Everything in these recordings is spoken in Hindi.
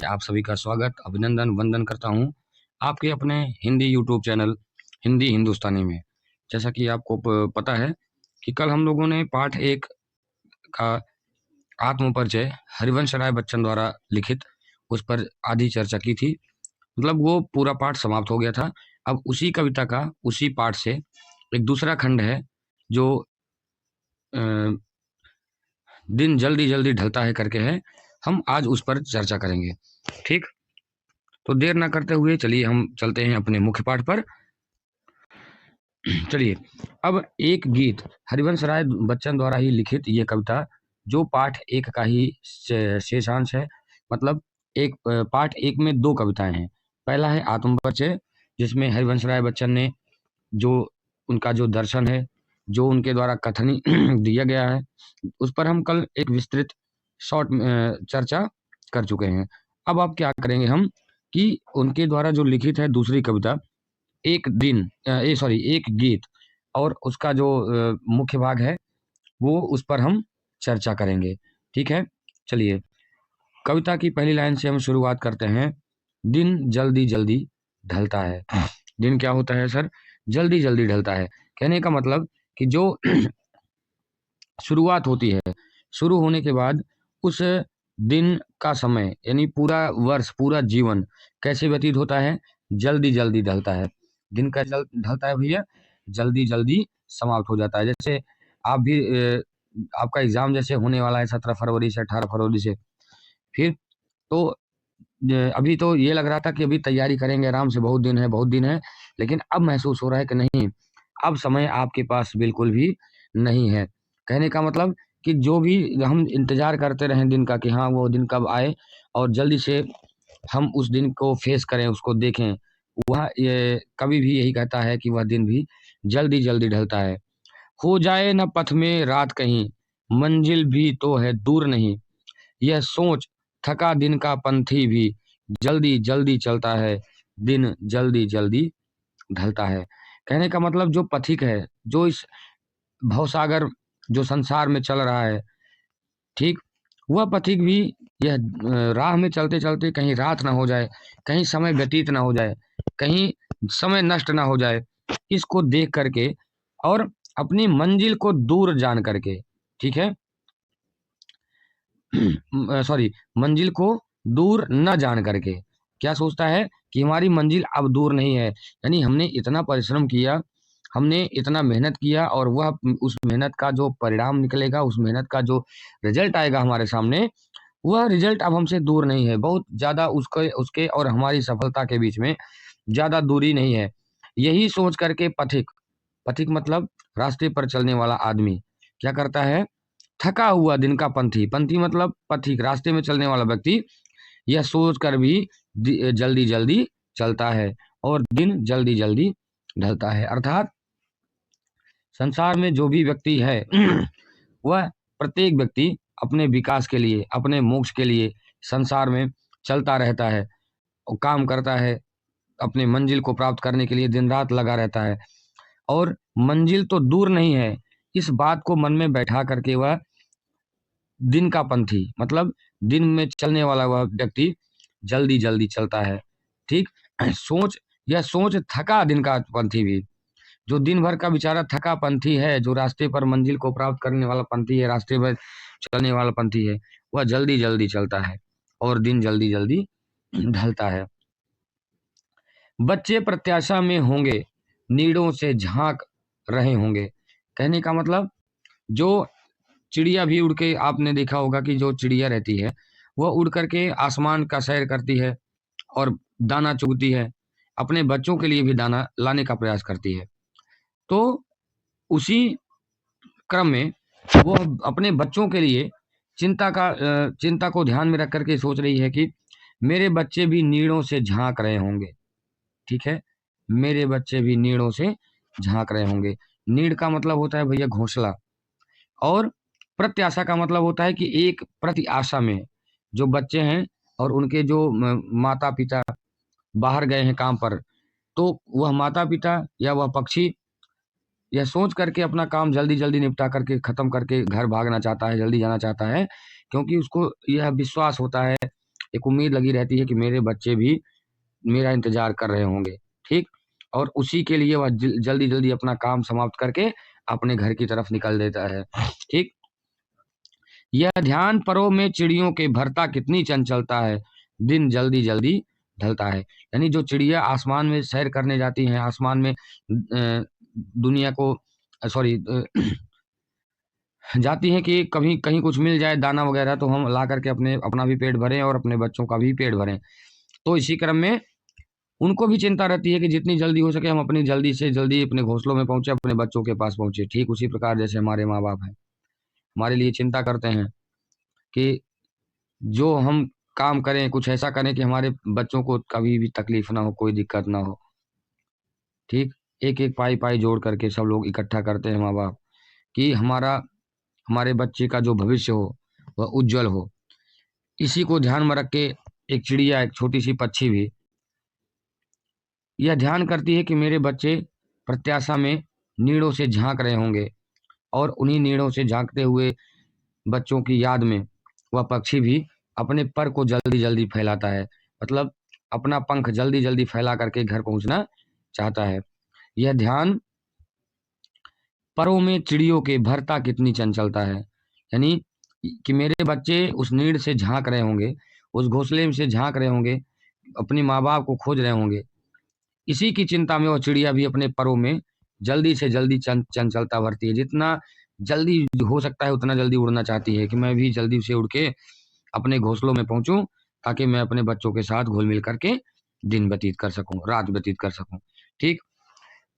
आप सभी का स्वागत, अभिनंदन, वंदन करता हूँ आपके अपने हिंदी यूट्यूब चैनल हिंदी हिंदुस्तानी में। जैसा कि आपको पता है कि कल हम लोगों ने पाठ 1 का आत्मपरिचय हरिवंश राय बच्चन द्वारा लिखित उस पर आधी चर्चा की थी। मतलब वो पूरा पाठ समाप्त हो गया था। अब उसी कविता का उसी पाठ से एक दूसरा खंड है जो अ, दिन जल्दी जल्दी ढलता है करके है। हम आज उस पर चर्चा करेंगे। ठीक, तो देर ना करते हुए चलिए हम चलते हैं अपने मुख्य पाठ पर। चलिए, अब एक गीत हरिवंश राय बच्चन द्वारा ही लिखित ये कविता जो पाठ 1 का ही शेषांश है। मतलब एक पाठ 1 में 2 कविताएं हैं। पहला है आत्मपरिचय, जिसमें हरिवंश राय बच्चन ने जो उनका जो दर्शन है, जो उनके द्वारा कथनी दिया गया है, उस पर हम कल एक विस्तृत शॉर्ट चर्चा कर चुके हैं। अब आप क्या करेंगे हम कि उनके द्वारा जो लिखित है दूसरी कविता एक दिन एक गीत और उसका जो मुख्य भाग है वो उस पर हम चर्चा करेंगे। ठीक है, चलिए कविता की पहली लाइन से हम शुरुआत करते हैं। दिन जल्दी जल्दी ढलता है। दिन क्या होता है सर? जल्दी जल्दी ढलता है। कहने का मतलब कि जो शुरुआत होती है, शुरू होने के बाद उस दिन का समय यानी पूरा वर्ष, पूरा जीवन कैसे व्यतीत होता है? जल्दी जल्दी ढलता है। दिन का ढलता है भैया, जल्दी जल्दी समाप्त हो जाता है। जैसे आप भी आपका एग्जाम जैसे होने वाला है 17 फरवरी से 18 फरवरी से, फिर तो अभी तो ये लग रहा था कि अभी तैयारी करेंगे आराम से, बहुत दिन है बहुत दिन है, लेकिन अब महसूस हो रहा है कि नहीं, अब समय आपके पास बिल्कुल भी नहीं है। कहने का मतलब कि जो भी हम इंतजार करते रहें दिन का कि हाँ वो दिन कब आए और जल्दी से हम उस दिन को फेस करें, उसको देखें, वह ये कभी भी यही कहता है कि वह दिन भी जल्दी जल्दी ढलता है। हो जाए न पथ में रात कहीं, मंजिल भी तो है दूर नहीं, यह सोच थका दिन का पंथी भी जल्दी जल्दी चलता है, दिन जल्दी जल्दी ढलता है। कहने का मतलब जो पथिक है, जो इस भवसागर जो संसार में चल रहा है, ठीक, वह पथिक भी यह राह में चलते चलते कहीं रात ना हो जाए, कहीं समय व्यतीत ना हो जाए, कहीं समय नष्ट ना हो जाए, इसको देख करके और अपनी मंजिल को दूर जान करके, ठीक है, सॉरी, मंजिल को दूर न जान करके क्या सोचता है कि हमारी मंजिल अब दूर नहीं है। यानी हमने इतना परिश्रम किया, हमने इतना मेहनत किया और वह उस मेहनत का जो परिणाम निकलेगा, उस मेहनत का जो रिजल्ट आएगा हमारे सामने, वह रिजल्ट अब हमसे दूर नहीं है। बहुत ज़्यादा उसके उसके और हमारी सफलता के बीच में ज़्यादा दूरी नहीं है। यही सोच करके पथिक, पथिक मतलब रास्ते पर चलने वाला आदमी क्या करता है? थका हुआ दिन का पंथी, पंथी मतलब पथिक, रास्ते में चलने वाला व्यक्ति, यह सोच कर भी जल्दी जल्दी चलता है और दिन जल्दी जल्दी ढलता है। अर्थात संसार में जो भी व्यक्ति है वह प्रत्येक व्यक्ति अपने विकास के लिए, अपने मोक्ष के लिए संसार में चलता रहता है और काम करता है, अपने मंजिल को प्राप्त करने के लिए दिन रात लगा रहता है। और मंजिल तो दूर नहीं है, इस बात को मन में बैठा करके वह दिन का पंथी मतलब दिन में चलने वाला वह व्यक्ति जल्दी जल्दी चलता है। ठीक, सोच, यह सोच थका दिन का पंथी भी, जो दिन भर का बेचारा थका पंथी है, जो रास्ते पर मंजिल को प्राप्त करने वाला पंथी है, रास्ते पर चलने वाला पंथी है, वह जल्दी जल्दी चलता है और दिन जल्दी जल्दी ढलता है। बच्चे प्रत्याशा में होंगे, नीड़ों से झांक रहे होंगे। कहने का मतलब जो चिड़िया भी उड़ के, आपने देखा होगा कि जो चिड़िया रहती है वह उड़ करके आसमान का सैर करती है और दाना चुगती है, अपने बच्चों के लिए भी दाना लाने का प्रयास करती है। तो उसी क्रम में वो अपने बच्चों के लिए चिंता को ध्यान में रख करके सोच रही है कि मेरे बच्चे भी नीड़ों से झांक रहे होंगे। ठीक है, मेरे बच्चे भी नीड़ों से झांक रहे होंगे। नीड़ का मतलब होता है भैया घोंसला, और प्रत्याशा का मतलब होता है कि एक प्रति आशा में जो बच्चे हैं और उनके जो माता पिता बाहर गए हैं काम पर, तो वह माता पिता या वह पक्षी यह सोच करके अपना काम जल्दी जल्दी निपटा करके खत्म करके घर भागना चाहता है, जल्दी जाना चाहता है, क्योंकि उसको यह विश्वास होता है एक उम्मीद लगी रहती है कि मेरे बच्चे भी मेरा इंतजार कर रहे होंगे, ठीक। और उसी के लिए वह जल्दी जल्दी अपना काम समाप्त करके अपने घर की तरफ निकल देता है, ठीक। यह ध्यान परों में चिड़ियों के भरता कितनी चंचलता है, दिन जल्दी जल्दी ढलता है। यानी जो चिड़िया आसमान में सैर करने जाती हैं, आसमान में दुनिया को सॉरी जाती हैं कि कभी कहीं कुछ मिल जाए दाना वगैरह, तो हम ला करके अपना भी पेट भरें और अपने बच्चों का भी पेट भरें। तो इसी क्रम में उनको भी चिंता रहती है कि जितनी जल्दी हो सके हम अपनी जल्दी से जल्दी अपने घोंसलों में पहुंचे, अपने बच्चों के पास पहुंचे। ठीक उसी प्रकार जैसे हमारे माँ बाप हैं, हमारे लिए चिंता करते हैं कि जो हम काम करें, कुछ ऐसा करें कि हमारे बच्चों को कभी भी तकलीफ ना हो, कोई दिक्कत ना हो, ठीक। एक एक पाई पाई जोड़ करके सब लोग इकट्ठा करते हैं माँ बाप, कि हमारे बच्चे का जो भविष्य हो वह उज्जवल हो। इसी को ध्यान में रख के एक चिड़िया, एक छोटी सी पक्षी भी यह ध्यान करती है कि मेरे बच्चे प्रत्याशा में नीड़ों से झांक रहे होंगे, और उन्हीं नीड़ों से झांकते हुए बच्चों की याद में वह पक्षी भी अपने पर को जल्दी जल्दी फैलाता है, मतलब अपना पंख जल्दी जल्दी फैला करके घर पहुंचना चाहता है। यह ध्यान परों में चिड़ियों के भरता कितनी चंचलता है, यानी कि मेरे बच्चे उस नीड़ से झांक रहे होंगे, उस घोंसले से झांक रहे होंगे, अपने माँ बाप को खोज रहे होंगे। इसी की चिंता में वो चिड़िया भी अपने परों में जल्दी से जल्दी चंचलता भरती है। जितना जल्दी हो सकता है उतना जल्दी उड़ना चाहती है कि मैं भी जल्दी से उड़ के अपने घोंसलों में पहुंचूं, ताकि मैं अपने बच्चों के साथ घुल मिल करके दिन व्यतीत कर सकूं, रात व्यतीत कर सकूं, ठीक।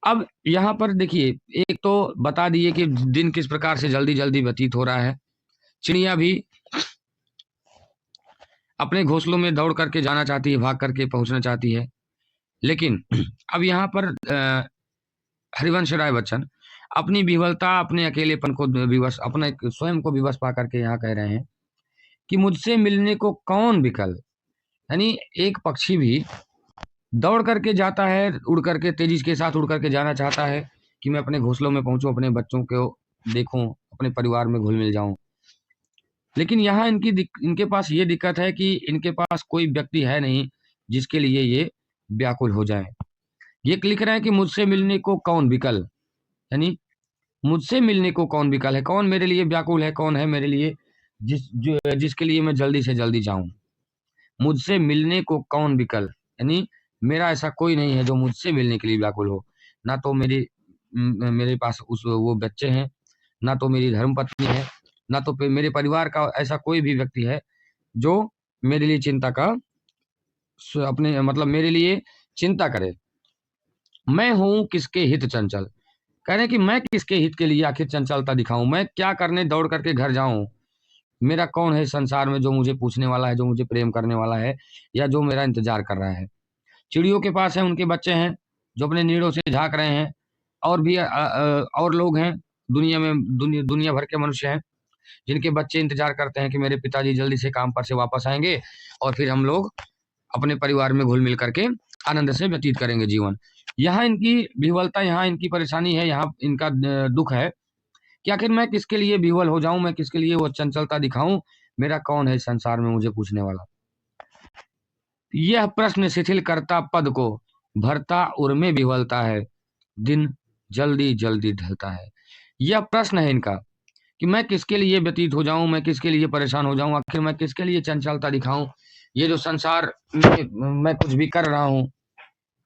अब यहाँ पर देखिए, एक तो बता दिए कि दिन किस प्रकार से जल्दी जल्दी व्यतीत हो रहा है। चिड़िया भी अपने घोंसलों में दौड़ करके जाना चाहती है, भाग करके पहुंचना चाहती है। लेकिन अब यहाँ पर हरिवंश राय बच्चन अपनी विह्वलता, अपने अकेलेपन को विवश, अपने स्वयं को विवश पा करके यहाँ कह रहे हैं कि मुझसे मिलने को कौन विकल। यानी एक पक्षी भी दौड़ करके जाता है, उड़ करके तेजी के साथ उड़ करके जाना चाहता है कि मैं अपने घोंसलों में पहुंचूं, अपने बच्चों को देखूं, अपने परिवार में घुल मिल जाऊं। लेकिन यहाँ इनके पास ये दिक्कत है कि इनके पास कोई व्यक्ति है नहीं जिसके लिए ये व्याकुल हो जाए। ये लिख रहे हैं कि मुझसे मिलने को कौन विकल, यानी मुझसे मिलने को कौन विकल है, कौन मेरे लिए व्याकुल है, कौन है मेरे लिए जिसके लिए मैं जल्दी से जल्दी जाऊं। मुझसे मिलने को कौन विकल, यानी मेरा ऐसा कोई नहीं है जो मुझसे मिलने के लिए व्याकुल हो। ना तो मेरे पास वो बच्चे हैं, ना तो मेरी धर्मपत्नी है, ना तो मेरे परिवार का ऐसा कोई भी व्यक्ति है जो मेरे लिए चिंता का अपने मतलब मेरे लिए चिंता करे। मैं हूं किसके हित चंचल, कह रहे हैं कि मैं किसके हित के लिए आखिर चंचलता दिखाऊं, मैं क्या करने दौड़ करके घर जाऊं। मेरा कौन है संसार में जो मुझे पूछने वाला है, जो मुझे प्रेम करने वाला है, या जो मेरा इंतजार कर रहा है। चिड़ियों के पास है, उनके बच्चे हैं जो अपने नीड़ों से झांक रहे हैं, और भी और लोग हैं दुनिया में, दुनिया भर के मनुष्य हैं जिनके बच्चे इंतजार करते हैं कि मेरे पिताजी जल्दी से काम पर से वापस आएंगे और फिर हम लोग अपने परिवार में घुल मिल करके आनंद से व्यतीत करेंगे जीवन। यहाँ इनकी विह्वलता, यहाँ इनकी परेशानी है, यहाँ इनका दुख है कि आखिर मैं किसके लिए विह्वल हो जाऊं, मैं किसके लिए वो चंचलता दिखाऊं, मेरा कौन है संसार में मुझे पूछने वाला। यह प्रश्न शिथिल करता पद को, भरता उर्मे विह्वलता है, दिन जल्दी जल्दी ढलता है। यह प्रश्न है इनका कि मैं किसके लिए व्यतीत हो जाऊं, मैं किसके लिए परेशान हो जाऊं, आखिर मैं किसके लिए चंचलता दिखाऊं। ये जो संसार में मैं कुछ भी कर रहा हूं,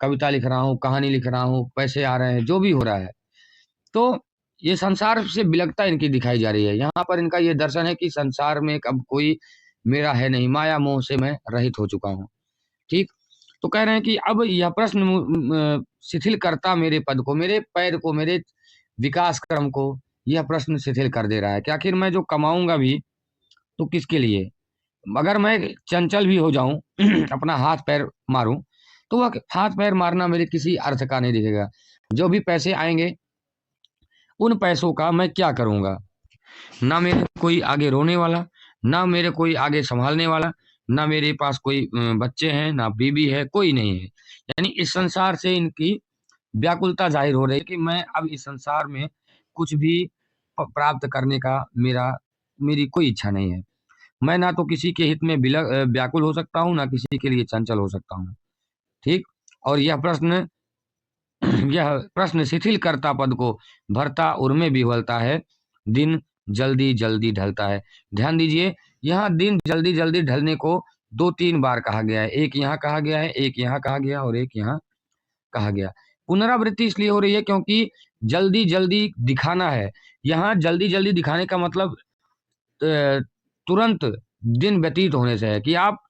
कविता लिख रहा हूं, कहानी लिख रहा हूं, पैसे आ रहे हैं, जो भी हो रहा है, तो ये संसार से विलगता इनकी दिखाई जा रही है। यहाँ पर इनका ये दर्शन है कि संसार में अब कोई मेरा है नहीं, माया मोह से मैं रहित हो चुका हूँ, ठीक। तो कह रहे हैं कि अब यह प्रश्न शिथिल करता मेरे पद को, मेरे पैर को, मेरे विकास क्रम को यह प्रश्न शिथिल कर दे रहा है कि आखिर मैं जो कमाऊंगा भी तो किसके लिए। अगर मैं चंचल भी हो जाऊं अपना हाथ पैर मारूं, तो वह हाथ पैर मारना मेरे किसी अर्थ का नहीं दिखेगा। जो भी पैसे आएंगे उन पैसों का मैं क्या करूंगा। ना मेरे कोई आगे रोने वाला, ना मेरे कोई आगे संभालने वाला, ना मेरे पास कोई बच्चे हैं, ना बीबी है, कोई नहीं है। यानी इस संसार से इनकी व्याकुलता जाहिर हो रही है कि मैं अब इस संसार में कुछ भी प्राप्त करने का मेरी कोई इच्छा नहीं है। मैं ना तो किसी के हित में व्याकुल हो सकता हूँ, ना किसी के लिए चंचल हो सकता हूँ। ठीक। और यह प्रश्न शिथिल करता पद को भरता उर्मे विह्वलता है, दिन जल्दी जल्दी ढलता है। ध्यान दीजिए, यहाँ दिन जल्दी जल्दी ढलने को 2-3 बार कहा गया है। एक यहाँ कहा गया है, एक यहाँ कहा गया और एक यहाँ कहा गया। पुनरावृत्ति इसलिए हो रही है क्योंकि जल्दी जल्दी दिखाना है। यहाँ जल्दी जल्दी दिखाने का मतलब तुरंत दिन व्यतीत होने से है कि आप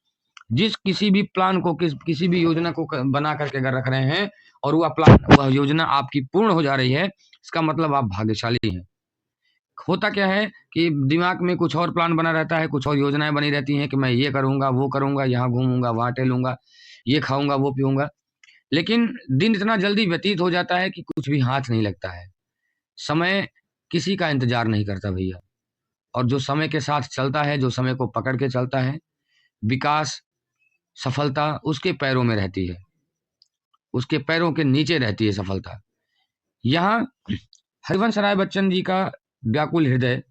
जिस किसी भी प्लान को किसी भी योजना को बना करके अगर रख रहे हैं और वह योजना आपकी पूर्ण हो जा रही है, इसका मतलब आप भाग्यशाली हैं। होता क्या है कि दिमाग में कुछ और प्लान बना रहता है, कुछ और योजनाएं बनी रहती हैं कि मैं ये करूंगा, वो करूंगा, यहाँ घूमूंगा, वहां टहलूंगा, ये खाऊंगा, वो पीऊंगा। लेकिन दिन इतना जल्दी व्यतीत हो जाता है कि कुछ भी हाथ नहीं लगता है। समय किसी का इंतजार नहीं करता भैया। और जो समय के साथ चलता है, जो समय को पकड़ के चलता है, विकास, सफलता उसके पैरों में रहती है, उसके पैरों के नीचे रहती है सफलता। यहाँ हरिवंश राय बच्चन जी का व्याकुल हृदय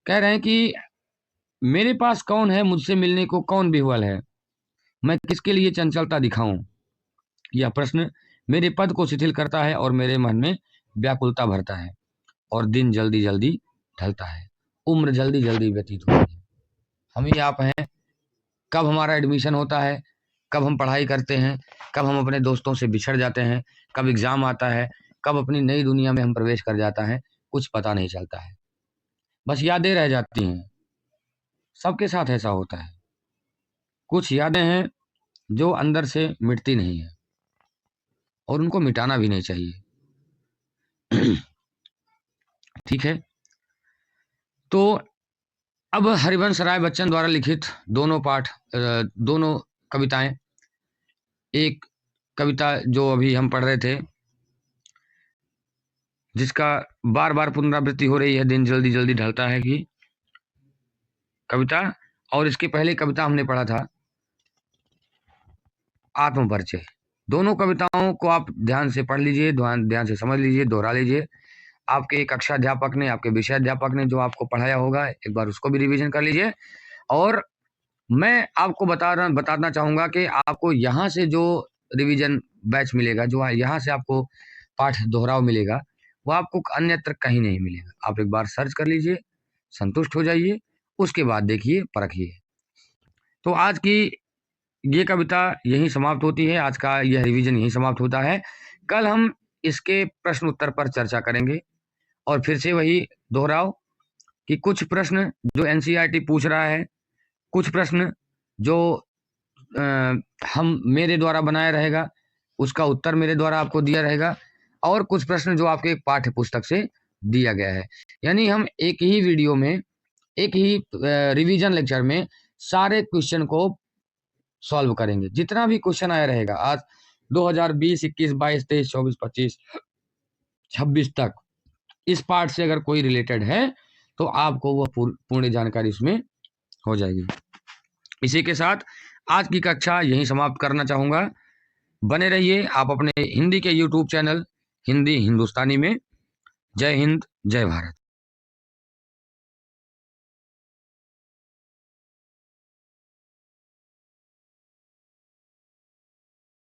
कह रहे हैं कि मेरे पास कौन है, मुझसे मिलने को कौन विह्वल है, मैं किसके लिए चंचलता दिखाऊं। यह प्रश्न मेरे पद को शिथिल करता है और मेरे मन में व्याकुलता भरता है, और दिन जल्दी जल्दी ढलता है, उम्र जल्दी जल्दी व्यतीत होती है। हम ही आप हैं, कब हमारा एडमिशन होता है, कब हम पढ़ाई करते हैं, कब हम अपने दोस्तों से बिछड़ जाते हैं, कब एग्जाम आता है, कब अपनी नई दुनिया में हम प्रवेश कर जाता है, कुछ पता नहीं चलता है। बस यादें रह जाती हैं। सबके साथ ऐसा होता है। कुछ यादें हैं जो अंदर से मिटती नहीं है और उनको मिटाना भी नहीं चाहिए। ठीक है। तो अब हरिवंश राय बच्चन द्वारा लिखित दोनों कविताएं, एक कविता जो अभी हम पढ़ रहे थे जिसका बार बार पुनरावृत्ति हो रही है, दिन जल्दी जल्दी ढलता है की कविता, और इसके पहले कविता हमने पढ़ा था आत्मपरिचय। दोनों कविताओं को आप ध्यान से पढ़ लीजिए, ध्यान से समझ लीजिए, दोहरा लीजिए। आपके कक्षा अध्यापक ने, आपके विषय अध्यापक ने जो आपको पढ़ाया होगा, एक बार उसको भी रिवीजन कर लीजिए। और मैं आपको बताना चाहूंगा कि आपको यहाँ से जो रिवीजन बैच मिलेगा, जो यहाँ से आपको पाठ दोहराव मिलेगा, वो आपको अन्यत्र कहीं नहीं मिलेगा। आप एक बार सर्च कर लीजिए, संतुष्ट हो जाइए, उसके बाद देखिए, परखिए। तो आज की ये कविता यहीं समाप्त होती है, आज का यह रिवीजन यहीं समाप्त होता है। कल हम इसके प्रश्न उत्तर पर चर्चा करेंगे और फिर से वही दोहराव कि कुछ प्रश्न जो एनसीईआरटी पूछ रहा है, कुछ प्रश्न जो हम मेरे द्वारा बनाया रहेगा, उसका उत्तर मेरे द्वारा आपको दिया रहेगा, और कुछ प्रश्न जो आपके पाठ्य पुस्तक से दिया गया है। यानी हम एक ही वीडियो में, एक ही रिवीजन लेक्चर में सारे क्वेश्चन को सॉल्व करेंगे। जितना भी क्वेश्चन आया रहेगा आज 2020, 21, 22, 23, 24, 25, 26 तक, इस पार्ट से अगर कोई रिलेटेड है तो आपको वह पूर्ण जानकारी उसमें हो जाएगी। इसी के साथ आज की कक्षा यहीं समाप्त करना चाहूंगा। बने रहिए आप अपने हिंदी के YouTube चैनल हिंदी हिंदुस्तानी में। जय हिंद, जय भारत।